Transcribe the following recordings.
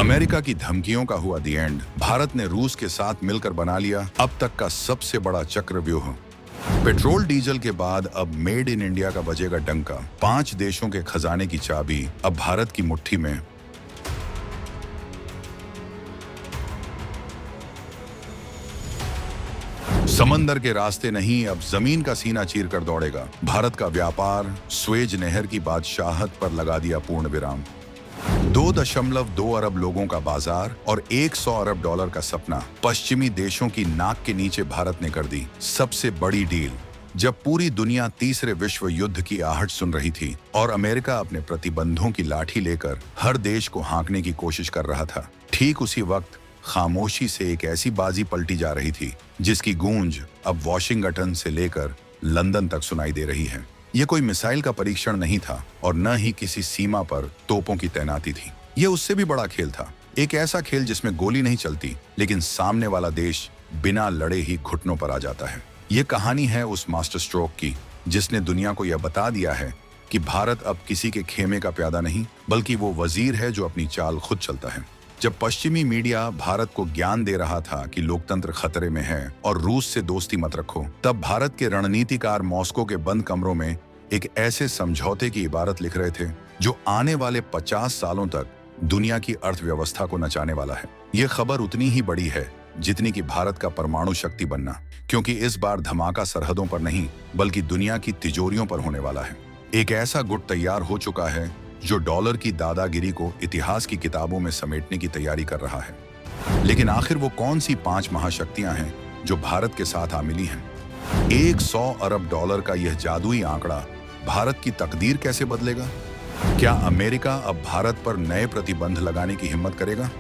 America की धमकियों का हुआ दी एंड। भारत ने रूस के साथ मिलकर बना लिया अब तक का सबसे बड़ा चक्रव्यूह। पेट्रोल डीजल के बाद अब मेड इन इंडिया का बजेगा डंका। 5 देशों के खजाने की चाबी अब भारत की मुट्ठी में। समंदर के रास्ते नहीं, अब जमीन का सीना चीर कर दौड़ेगा। भारत का व्यापार स्वेज नहर की बादशाहत पर लगा दिया पूर्ण विराम। 2.2 अरब लोगों का बाजार और 100 अरब डॉलर का सपना पश्चिमी देशों की नाक के नीचे भारत ने कर दी सबसे बड़ी डील। जब पूरी दुनिया तीसरे विश्व युद्ध की आहट सुन रही थी और अमेरिका अपने प्रतिबंधों की लाठी लेकर हर देश को हाँकने की कोशिश कर रहा था, ठीक उसी वक्त खामोशी से एक ऐसी बाजी पलटी जा रही थी जिसकी गूंज अब वॉशिंगटन से लेकर लंदन तक सुनाई दे रही है। यह कोई मिसाइल का परीक्षण नहीं था और न ही किसी सीमा पर तोपों की तैनाती थी। यह उससे भी बड़ा खेल था, एक ऐसा खेल जिसमें गोली नहीं चलती लेकिन सामने वाला देश बिना लड़े ही घुटनों पर आ जाता है। यह कहानी है उस मास्टर स्ट्रोक की जिसने दुनिया को यह बता दिया है कि भारत अब किसी के खेमे का प्यादा नहीं बल्कि वो वजीर है जो अपनी चाल खुद चलता है। जब पश्चिमी मीडिया भारत को ज्ञान दे रहा था कि लोकतंत्र खतरे में है और रूस से दोस्ती मत रखो, तब भारत के रणनीतिकार मॉस्को के बंद कमरों में एक ऐसे समझौते की इबारत लिख रहे थे जो आने वाले 50 सालों तक दुनिया की अर्थव्यवस्था को नचाने वाला है। यह खबर उतनी ही बड़ी है जितनी कि भारत का परमाणु शक्ति बनना, क्योंकि इस बार धमाका सरहदों पर नहीं बल्कि दुनिया की तिजोरियों पर होने वाला है। एक ऐसा गुट तैयार हो चुका है जो डॉलर की दादागिरी को इतिहास की किताबों में समेटने की तैयारी कर रहा है। लेकिन आखिर वो कौन सी 5 महाशक्तियां हैं जो भारत के साथ आ मिली हैं? 100 अरब डॉलर का यह जादुई आंकड़ा भारत की तकदीर कैसे बदलेगा? क्या अमेरिका अब भारत पर नए प्रतिबंध लगाने की हिम्मत करेगा?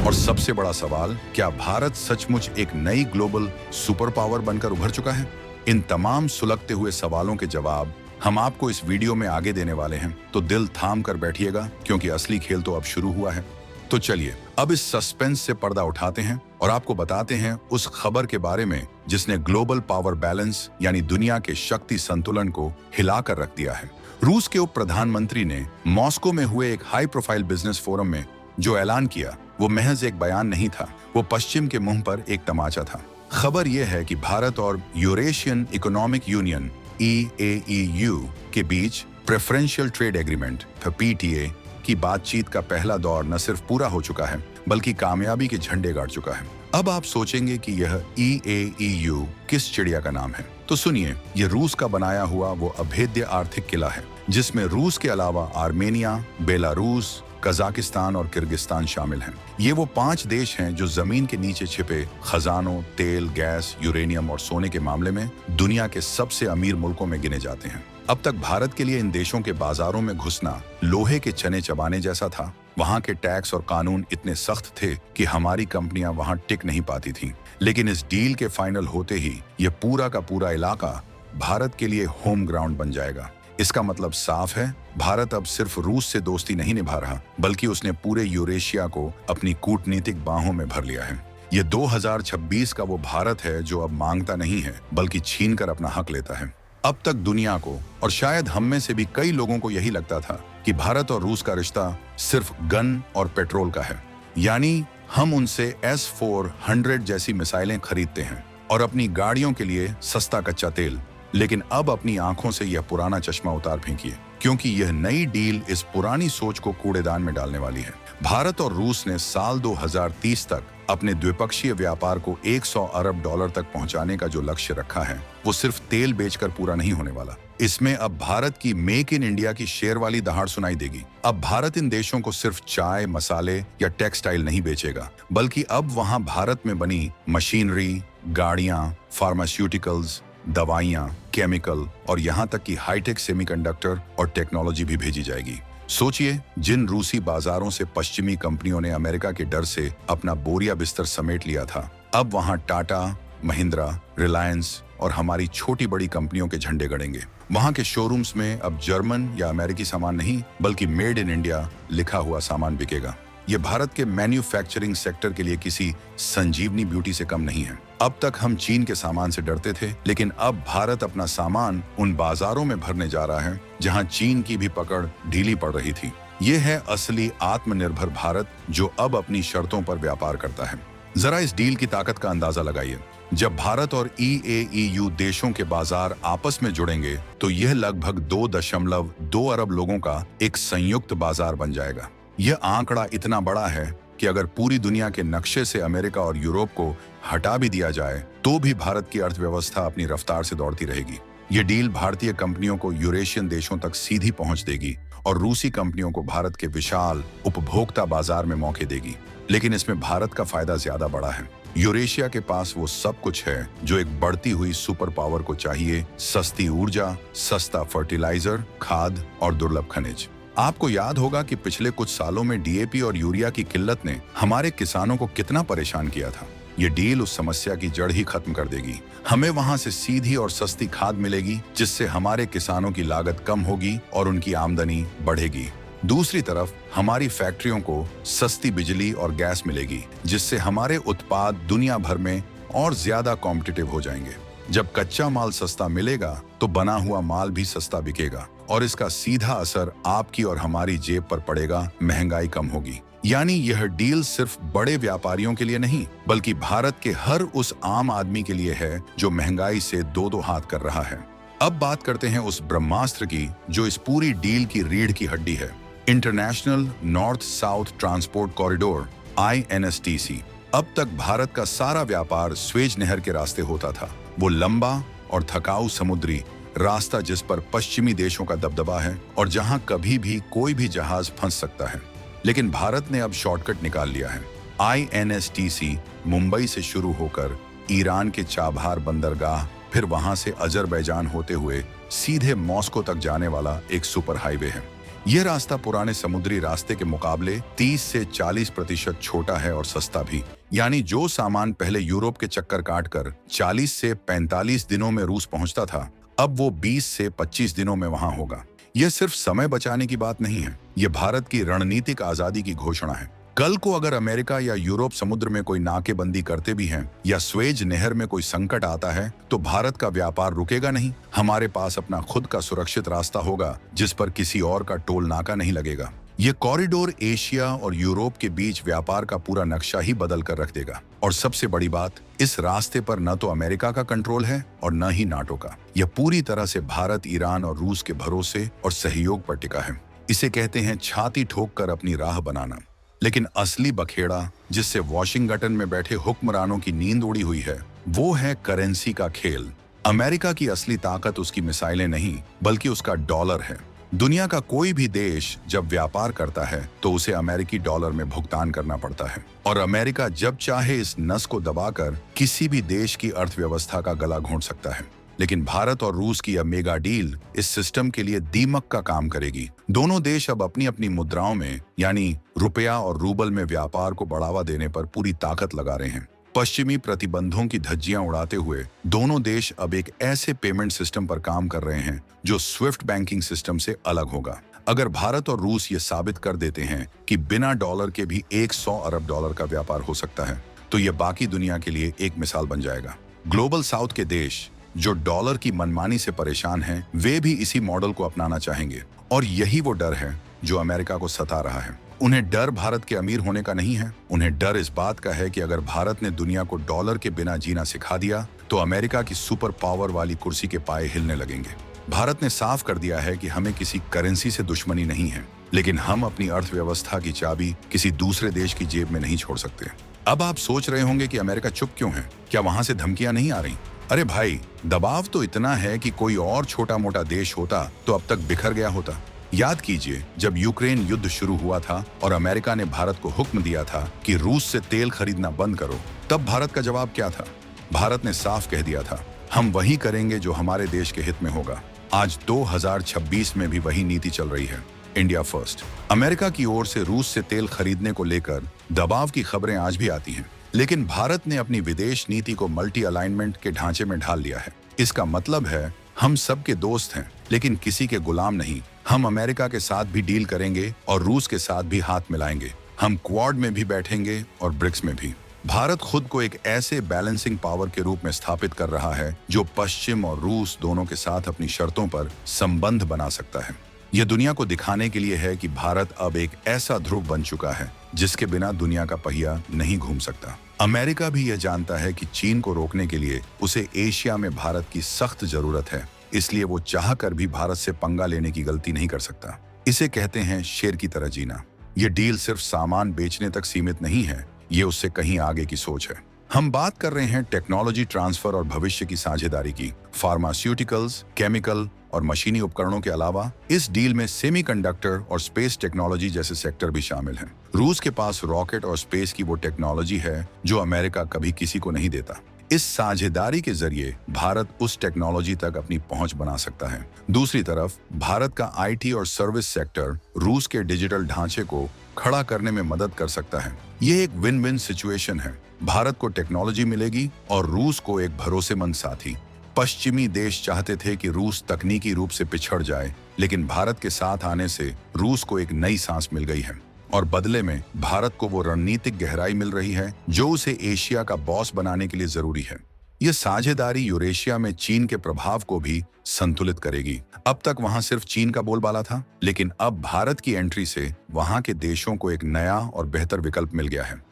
और सबसे बड़ा सवाल, क्या भारत सचमुच एक नई ग्लोबल सुपर पावर बनकर उभर चुका है? इन तमाम सुलगते हुए सवालों के जवाब हम आपको इस वीडियो में आगे देने वाले हैं, तो दिल थाम कर बैठिएगा क्योंकि असली खेल तो अब शुरू हुआ है। तो चलिए अब इस सस्पेंस से पर्दा उठाते हैं और आपको बताते हैं उस खबर के बारे में जिसने ग्लोबल पावर बैलेंस यानी दुनिया के शक्ति संतुलन को हिलाकर रख दिया है। रूस के उप प्रधानमंत्री ने मॉस्को में हुए एक हाई प्रोफाइल बिजनेस फोरम में जो ऐलान किया वो महज एक बयान नहीं था, वो पश्चिम के मुंह पर एक तमाचा था। खबर यह है कि भारत और यूरेशियन इकोनॉमिक यूनियन EAEU के बीच प्रेफरेंशियल ट्रेड एग्रीमेंट PTA की बातचीत का पहला दौर न सिर्फ पूरा हो चुका है बल्कि कामयाबी के झंडे गाड़ चुका है। अब आप सोचेंगे कि यह EAEU किस चिड़िया का नाम है, तो सुनिए, यह रूस का बनाया हुआ वो अभेद्य आर्थिक किला है जिसमें रूस के अलावा आर्मेनिया, बेलारूस, कजाकिस्तान और किर्गिस्तान शामिल हैं। ये वो 5 देश हैं जो जमीन के नीचे छिपे खजानों, तेल, गैस, यूरेनियम और सोने के मामले में दुनिया के सबसे अमीर मुल्कों में गिने जाते हैं। अब तक भारत के लिए इन देशों के बाजारों में घुसना लोहे के चने चबाने जैसा था। वहाँ के टैक्स और कानून इतने सख्त थे कि हमारी कंपनियां वहाँ टिक नहीं पाती थीं। लेकिन इस डील के फाइनल होते ही ये पूरा का पूरा इलाका भारत के लिए होम ग्राउंड बन जाएगा। इसका मतलब साफ है, भारत अब सिर्फ रूस से दोस्ती नहीं निभा रहा बल्कि उसने पूरे यूरेशिया को अपनी कूटनीतिक बाहों में भर लिया है। ये 2026 का वो भारत है जो अब मांगता नहीं है बल्कि छीन कर अपना हक लेता है। अब तक दुनिया को और शायद हम में से भी कई लोगों को यही लगता था कि भारत और रूस का रिश्ता सिर्फ गन और पेट्रोल का है, यानी हम उनसे S-400 जैसी मिसाइलें खरीदते हैं और अपनी गाड़ियों के लिए सस्ता कच्चा तेल। लेकिन अब अपनी आंखों से यह पुराना चश्मा उतार फेंकिए, क्योंकि यह नई डील इस पुरानी सोच को कूड़ेदान में डालने वाली है। भारत और रूस ने साल 2030 तक अपने द्विपक्षीय व्यापार को 100 अरब डॉलर तक पहुंचाने का जो लक्ष्य रखा है वो सिर्फ तेल बेचकर पूरा नहीं होने वाला। इसमें अब भारत की मेक इन इंडिया की शेर वाली दहाड़ सुनाई देगी। अब भारत इन देशों को सिर्फ चाय, मसाले या टेक्सटाइल नहीं बेचेगा बल्कि अब वहां भारत में बनी मशीनरी, गाड़ियां, फार्मास्यूटिकल्स, दवाइयां, केमिकल और यहाँ तक कि हाईटेक सेमीकंडक्टर और टेक्नोलॉजी भी भेजी जाएगी। सोचिए, जिन रूसी बाजारों से पश्चिमी कंपनियों ने अमेरिका के डर से अपना बोरिया बिस्तर समेट लिया था, अब वहां टाटा, महिंद्रा, रिलायंस और हमारी छोटी बड़ी कंपनियों के झंडे गड़ेंगे। वहां के शोरूम्स में अब जर्मन या अमेरिकी सामान नहीं बल्कि मेड इन इंडिया लिखा हुआ सामान बिकेगा। ये भारत के मैन्युफैक्चरिंग सेक्टर के लिए किसी संजीवनी ब्यूटी से कम नहीं है। अब तक हम चीन के सामान से डरते थे, लेकिन अब भारत अपना सामान उन बाजारों में भरने जा रहा है जहां चीन की भी पकड़ ढीली पड़ रही थी। ये है असली आत्मनिर्भर भारत जो अब अपनी शर्तों पर व्यापार करता है। जरा इस डील की ताकत का अंदाजा लगाइए। जब भारत और ईएईयू देशों के बाजार आपस में जुड़ेंगे तो यह लगभग 2.2 अरब लोगों का एक संयुक्त बाजार बन जाएगा। यह आंकड़ा इतना बड़ा है कि अगर पूरी दुनिया के नक्शे से अमेरिका और यूरोप को हटा भी दिया जाए तो भी भारत की अर्थव्यवस्था अपनी रफ्तार से दौड़ती रहेगी। ये डील भारतीय कंपनियों को यूरेशियन देशों तक सीधी पहुंच देगी और रूसी कंपनियों को भारत के विशाल उपभोक्ता बाजार में मौके देगी। लेकिन इसमें भारत का फायदा ज्यादा बड़ा है। यूरेशिया के पास वो सब कुछ है जो एक बढ़ती हुई सुपर पावर को चाहिए: सस्ती ऊर्जा, सस्ता फर्टिलाइजर, खाद और दुर्लभ खनिज। आपको याद होगा कि पिछले कुछ सालों में डीएपी और यूरिया की किल्लत ने हमारे किसानों को कितना परेशान किया था। ये डील उस समस्या की जड़ ही खत्म कर देगी। हमें वहां से सीधी और सस्ती खाद मिलेगी जिससे हमारे किसानों की लागत कम होगी और उनकी आमदनी बढ़ेगी। दूसरी तरफ हमारी फैक्ट्रियों को सस्ती बिजली और गैस मिलेगी जिससे हमारे उत्पाद दुनिया भर में और ज्यादा कॉम्पिटिटिव हो जाएंगे। जब कच्चा माल सस्ता मिलेगा तो बना हुआ माल भी सस्ता बिकेगा और इसका सीधा असर आपकी और हमारी जेब पर पड़ेगा। महंगाई कम होगी। यानी यह डील सिर्फ बड़े व्यापारियों के लिए नहीं बल्कि भारत के हर उस आम आदमी के लिए है जो महंगाई से दो हाथ कर रहा है। अब बात करते हैं उस ब्रह्मास्त्र की जो इस पूरी डील की रीढ़ की हड्डी है: international north south transport corridor INSTC। अब तक भारत का सारा व्यापार स्वेज नहर के रास्ते होता था। वो लंबा और थकाऊ समुद्री रास्ता जिस पर पश्चिमी देशों का दबदबा है और जहां कभी भी कोई भी जहाज फंस सकता है। लेकिन भारत ने अब शॉर्टकट निकाल लिया है। INSTC मुंबई से शुरू होकर ईरान के चाबहार बंदरगाह, फिर वहां से अजरबैजान होते हुए सीधे मॉस्को तक जाने वाला एक सुपर हाईवे है। यह रास्ता पुराने समुद्री रास्ते के मुकाबले 30 से 40% छोटा है और सस्ता भी। यानी जो सामान पहले यूरोप के चक्कर काटकर 40 से 45 दिनों में रूस पहुंचता था, अब वो 20 से 25 दिनों में वहां होगा। यह सिर्फ समय बचाने की बात नहीं है, यह भारत की रणनीतिक आजादी की घोषणा है। कल को अगर अमेरिका या यूरोप समुद्र में कोई नाकेबंदी करते भी हैं या स्वेज नहर में कोई संकट आता है तो भारत का व्यापार रुकेगा नहीं। हमारे पास अपना खुद का सुरक्षित रास्ता होगा जिस पर किसी और का टोल नाका नहीं लगेगा। ये कॉरिडोर एशिया और यूरोप के बीच व्यापार का पूरा नक्शा ही बदल कर रख देगा। और सबसे बड़ी बात, इस रास्ते पर न तो अमेरिका का कंट्रोल है और न ही नाटो का। यह पूरी तरह से भारत, ईरान और रूस के भरोसे और सहयोग पर टिका है। इसे कहते हैं छाती ठोक कर अपनी राह बनाना। लेकिन असली बखेड़ा जिससे वॉशिंगटन में बैठे हुक्मरानों की नींद उड़ी हुई है वो है करेंसी का खेल। अमेरिका की असली ताकत उसकी मिसाइलें नहीं बल्कि उसका डॉलर है। दुनिया का कोई भी देश जब व्यापार करता है तो उसे अमेरिकी डॉलर में भुगतान करना पड़ता है और अमेरिका जब चाहे इस नस को दबाकर किसी भी देश की अर्थव्यवस्था का गला घोंट सकता है। लेकिन भारत और रूस की यह मेगा डील इस सिस्टम के लिए दीमक का काम करेगी। दोनों देश अब अपनी अपनी मुद्राओं में यानी रुपया और रूबल में व्यापार को बढ़ावा देने पर पूरी ताकत लगा रहे हैं। पश्चिमी प्रतिबंधों की धज्जियां उड़ाते हुए दोनों देश अब एक ऐसे पेमेंट सिस्टम पर काम कर रहे हैं जो स्विफ्ट बैंकिंग सिस्टम से अलग होगा। अगर भारत और रूस ये साबित कर देते हैं कि बिना डॉलर के भी 100 अरब डॉलर का व्यापार हो सकता है तो यह बाकी दुनिया के लिए एक मिसाल बन जाएगा। ग्लोबल साउथ के देश जो डॉलर की मनमानी से परेशान हैं, वे भी इसी मॉडल को अपनाना चाहेंगे और यही वो डर है जो अमेरिका को सता रहा है। उन्हें डर भारत के अमीर होने का नहीं है, उन्हें डर इस बात का है कि अगर भारत ने दुनिया को डॉलर के बिना जीना सिखा दिया तो अमेरिका की सुपर पावर वाली कुर्सी के पाए हिलने लगेंगे। भारत ने साफ कर दिया है कि हमें किसी करेंसी से दुश्मनी नहीं है, लेकिन हम अपनी अर्थव्यवस्था की चाबी किसी दूसरे देश की जेब में नहीं छोड़ सकते। अब आप सोच रहे होंगे कि अमेरिका चुप क्यों है, क्या वहां से धमकियां नहीं आ रही? अरे भाई, दबाव तो इतना है कि कोई और छोटा मोटा देश होता तो अब तक बिखर गया होता। याद कीजिए, जब यूक्रेन युद्ध शुरू हुआ था और अमेरिका ने भारत को हुक्म दिया था कि रूस से तेल खरीदना बंद करो, तब भारत का जवाब क्या था? भारत ने साफ कह दिया था, हम वही करेंगे जो हमारे देश के हित में होगा। आज 2026 में भी वही नीति चल रही है, इंडिया फर्स्ट। अमेरिका की ओर से रूस से तेल खरीदने को लेकर दबाव की खबरें आज भी आती हैं, लेकिन भारत ने अपनी विदेश नीति को मल्टी अलाइनमेंट के ढांचे में ढाल लिया है। इसका मतलब है हम सबके दोस्त हैं लेकिन किसी के गुलाम नहीं। हम अमेरिका के साथ भी डील करेंगे और रूस के साथ भी हाथ मिलाएंगे। हम क्वाड में भी बैठेंगे और ब्रिक्स में भी। भारत खुद को एक ऐसे बैलेंसिंग पावर के रूप में स्थापित कर रहा है जो पश्चिम और रूस दोनों के साथ अपनी शर्तों पर संबंध बना सकता है। यह दुनिया को दिखाने के लिए है कि भारत अब एक ऐसा ध्रुव बन चुका है जिसके बिना दुनिया का पहिया नहीं घूम सकता। अमेरिका भी यह जानता है कि चीन को रोकने के लिए उसे एशिया में भारत की सख्त जरूरत है, इसलिए वो चाहकर भी भारत से पंगा लेने की गलती नहीं कर सकता। इसे कहते हैं शेर की तरह जीना। ये डील सिर्फ सामान बेचने तक सीमित नहीं है, ये उससे कहीं आगे की सोच है। हम बात कर रहे हैं टेक्नोलॉजी ट्रांसफर और भविष्य की साझेदारी की। फार्मास्यूटिकल्स, केमिकल और मशीनी उपकरणों के अलावा इस डील में सेमीकंडक्टर और स्पेस टेक्नोलॉजी जैसे सेक्टर भी शामिल हैं। रूस के पास रॉकेट और स्पेस की वो टेक्नोलॉजी है जो अमेरिका कभी किसी को नहीं देता। इस साझेदारी के जरिए भारत उस टेक्नोलॉजी तक अपनी पहुंच बना सकता है। दूसरी तरफ भारत का आईटी और सर्विस सेक्टर रूस के डिजिटल ढांचे को खड़ा करने में मदद कर सकता है। ये एक विन विन सिचुएशन है। भारत को टेक्नोलॉजी मिलेगी और रूस को एक भरोसेमंद साथी। पश्चिमी देश चाहते थे कि रूस तकनीकी रूप से पिछड़ जाए, लेकिन भारत के साथ आने से रूस को एक नई सांस मिल गई है और बदले में भारत को वो रणनीतिक गहराई मिल रही है जो उसे एशिया का बॉस बनाने के लिए जरूरी है। यह साझेदारी यूरेशिया में चीन के प्रभाव को भी संतुलित करेगी। अब तक वहां सिर्फ चीन का बोलबाला था, लेकिन अब भारत की एंट्री से वहां के देशों को एक नया और बेहतर विकल्प मिल गया है।